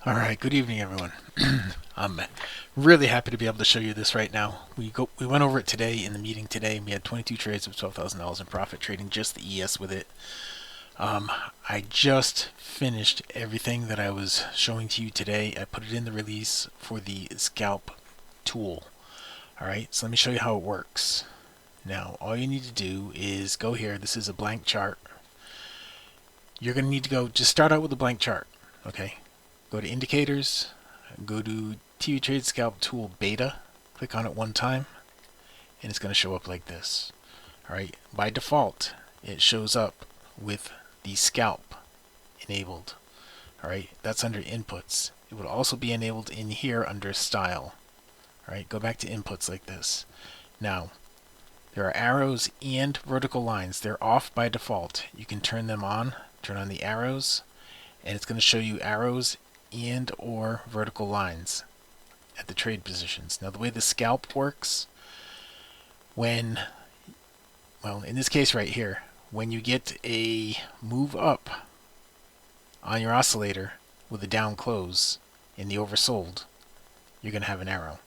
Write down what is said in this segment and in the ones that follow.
All right, good evening, everyone. I'm really happy to be able to show you this right now. We went over it today in the meeting today, and we had 22 trades of $12,000 in profit trading just the ES with it. I just finished everything that I was showing to you today. I put it in the release for the Scalp tool. All right, so let me show you how it works. Now, all you need to do is go here. This is a blank chart. You're going to need to just start out with a blank chart, okay? Go to Indicators, go to TV Trade Scalp Tool Beta, click on it one time, and it's going to show up like this. Alright, by default, it shows up with the Scalp enabled. Alright, that's under Inputs. It would also be enabled in here under Style. Alright, go back to Inputs like this. Now, there are arrows and vertical lines. They're off by default. You can turn them on, turn on the arrows, and it's going to show you arrows and or vertical lines at the trade positions. Now the way the scalp works, in this case right here, when you get a move up on your oscillator with a down close in the oversold, you're going to have an arrow.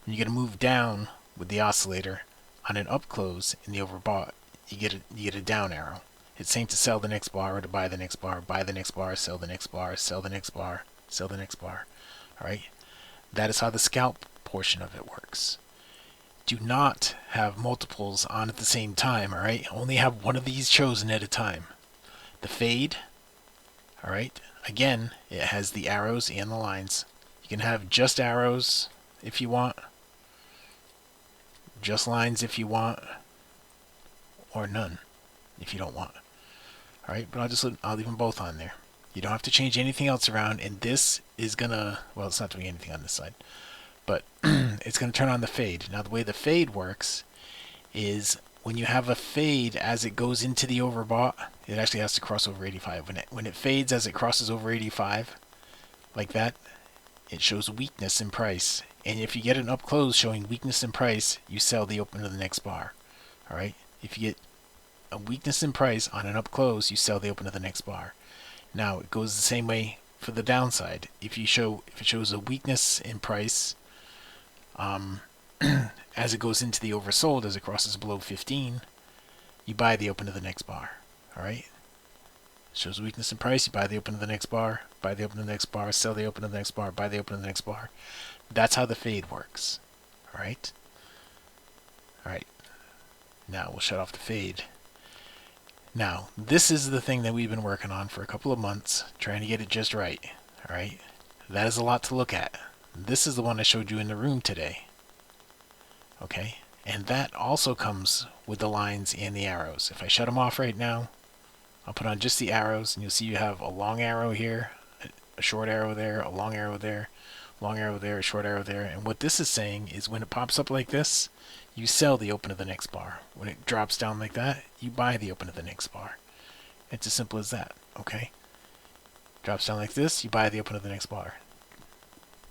When you get a move down with the oscillator on an up close in the overbought, you get a down arrow. It's saying to sell the next bar or to buy the next bar, buy the next bar, sell the next bar, sell the next bar, sell the next bar. Alright? That is how the scalp portion of it works. Do not have multiples on at the same time, alright? Only have one of these chosen at a time. The fade, alright? Again, it has the arrows and the lines. You can have just arrows if you want, just lines if you want, or none if you don't want. Alright, but I'll leave them both on there. You don't have to change anything else around, and this is gonna, well, it's not doing anything on this side, but it's gonna turn on the fade. Now the way the fade works is when you have a fade as it goes into the overbought, it actually has to cross over 85. When it fades as it crosses over 85, like that, it shows weakness in price. And if you get an up close showing weakness in price, you sell the open of the next bar. Alright? If you get a weakness in price on an up close, you sell the open of the next bar. Now it goes the same way for the downside. If it shows a weakness in price as it goes into the oversold, as it crosses below 15, you buy the open of the next bar. Alright? Shows weakness in price, you buy the open of the next bar, buy the open of the next bar, sell the open of the next bar, buy the open of the next bar. That's how the fade works. Alright? Alright. Now we'll shut off the fade. Now, this is the thing that we've been working on for a couple of months, trying to get it just right. Alright? That is a lot to look at. This is the one I showed you in the room today. Okay? And that also comes with the lines and the arrows. If I shut them off right now, I'll put on just the arrows, and you'll see you have a long arrow here, a short arrow there, a long arrow there, long arrow there, a short arrow there. And what this is saying is when it pops up like this, you sell the open of the next bar. When it drops down like that, you buy the open of the next bar. It's as simple as that, okay? Drops down like this, you buy the open of the next bar.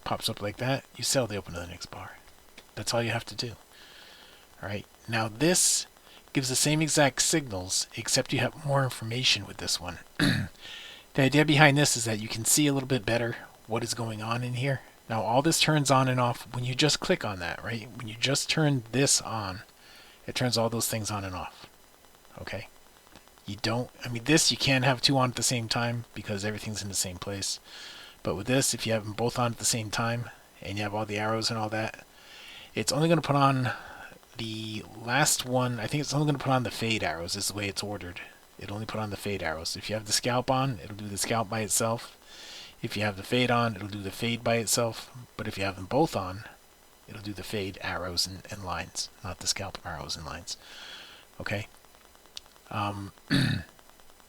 Pops up like that, you sell the open of the next bar. That's all you have to do. Alright, now this gives the same exact signals, except you have more information with this one. The idea behind this is that you can see a little bit better what is going on in here. Now all this turns on and off when you just click on that, right? When you just turn this on, it turns all those things on and off. Okay? This you can have two on at the same time because everything's in the same place. But with this, if you have them both on at the same time, and you have all the arrows and all that, it's only going to put on the last one. I think it's only going to put on the fade arrows is the way it's ordered. It'll only put on the fade arrows. If you have the scalp on, it'll do the scalp by itself. If you have the fade on, it'll do the fade by itself. But if you have them both on, it'll do the fade arrows and lines, not the scalp arrows and lines. Okay?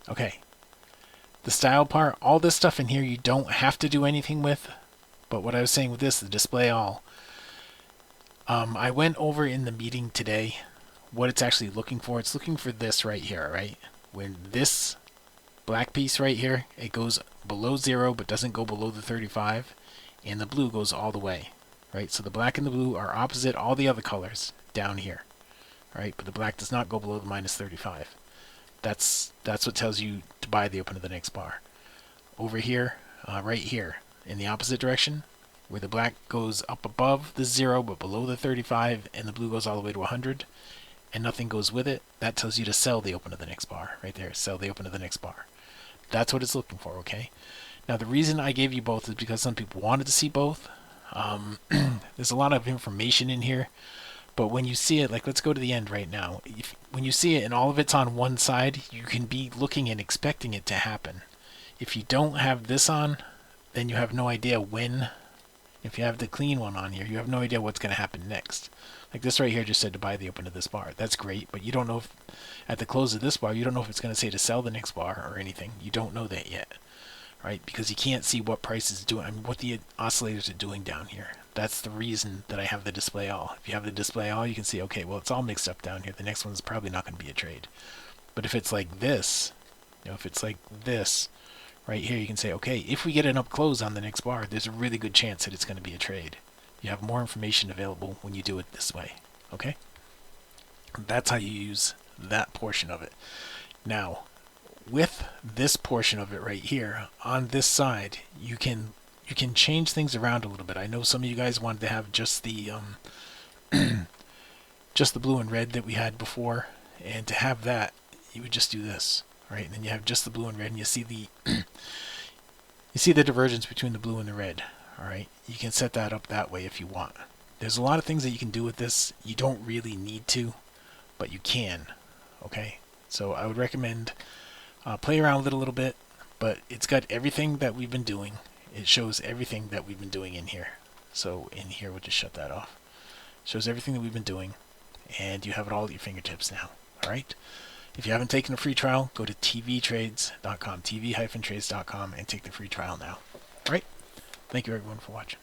Okay. The style part, all this stuff in here you don't have to do anything with. But what I was saying with this, the display all, I went over in the meeting today what it's actually looking for. It's looking for this right here, right? When this black piece right here, it goes below 0 but doesn't go below the 35, and the blue goes all the way, right? So the black and the blue are opposite all the other colors down here, right? But the black does not go below the minus 35. That's what tells you to buy the open of the next bar. Over here, right here, in the opposite direction, where the black goes up above the 0 but below the 35, and the blue goes all the way to 100, and nothing goes with it, that tells you to sell the open of the next bar. Right there, sell the open of the next bar. That's what it's looking for, okay? Now the reason I gave you both is because some people wanted to see both. There's a lot of information in here, but when you see it, like let's go to the end right now. When you see it and all of it's on one side, you can be looking and expecting it to happen. If you don't have this on, then you have no idea when. If you have the clean one on here, you have no idea what's going to happen next. Like this right here just said to buy the open of this bar. That's great, but you don't know if at the close of this bar, you don't know if it's going to say to sell the next bar or anything. You don't know that yet, right? Because you can't see what price is doing, I mean, what the oscillators are doing down here. That's the reason that I have the display all. If you have the display all, you can see, okay, well, it's all mixed up down here. The next one's probably not going to be a trade. But if it's like this, if it's like this, right here, you can say, okay, if we get an up close on the next bar, there's a really good chance that it's going to be a trade. You have more information available when you do it this way, okay? That's how you use that portion of it. Now, with this portion of it right here, on this side, you can change things around a little bit. I know some of you guys wanted to have just the just the blue and red that we had before, and to have that, you would just do this, right? And then you have just the blue and red, and you see the you see the divergence between the blue and the red. All right, you can set that up that way if you want. There's a lot of things that you can do with this. You don't really need to, but you can. Okay, so I would recommend play around with it a little bit, but it's got everything that we've been doing. It shows everything that we've been doing in here. So in here, we'll just shut that off. It shows everything that we've been doing, and you have it all at your fingertips now. All right. If you haven't taken a free trial, go to tvtrades.com, tv-trades.com, and take the free trial now. All right. Thank you everyone for watching.